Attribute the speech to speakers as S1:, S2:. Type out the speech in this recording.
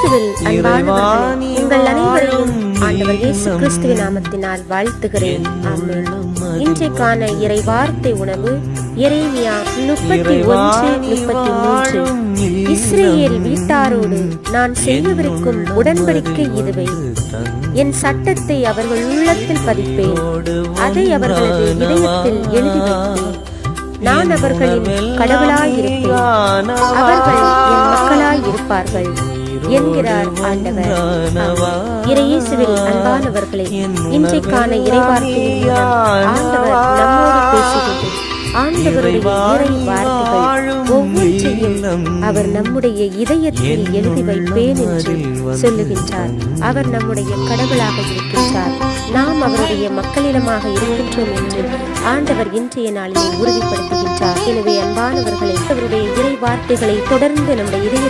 S1: கிறிஸ்துவில் அன்பானவர்களே, உங்கள் அனைவரையும் ஆண்டவர் இயேசு கிறிஸ்துவின் நாமத்தினால் வாழ்த்துகிறேன். ஆமென். இன்றைக்கான இறை வார்த்தை உணவு எரேமியா 31:33. இஸ்ரவேல் வீட்டாரோடு நான் செய்யவிருக்கும் உடன்படிக்கை இதுவே. என் சட்டத்தை அவர்கள் உள்ளத்தில் பதிப்பேன், அதை அவர்களது இதயத்தில் எழுதி வைப்பேன். நான் அவர்களின் கடவுளாயிருப்பேன், அவர்கள் என் மக்களாயிருப்பார்கள் என்கிறார் ஆண்டவர். இறையேசுவில் அன்பானவர்களே, இன்றைக்கான இறைவார்த்தையில் ஆண்டவர் நம்மோடு பேசுகின்றார். ஆண்டவருடைய இறை வார்த்தைகள் ஒவ்வொன்றையும் அவர் நம்முடைய இதயத்தில் எழுதி வைப்பேன் என்று சொல்லுகின்றார். அவர் நம்முடைய கடவுளாக இருக்கின்றார், நாம் அவருடைய மக்களிடமாக இருக்கின்றோம் என்று ஆண்டவர் இன்றைய நாளிலே உறுதிப்படுத்துகின்றார். எனவே அன்பானவர்களை, அவருடைய இறை வார்த்தைகளை தொடர்ந்து நம்முடைய இதய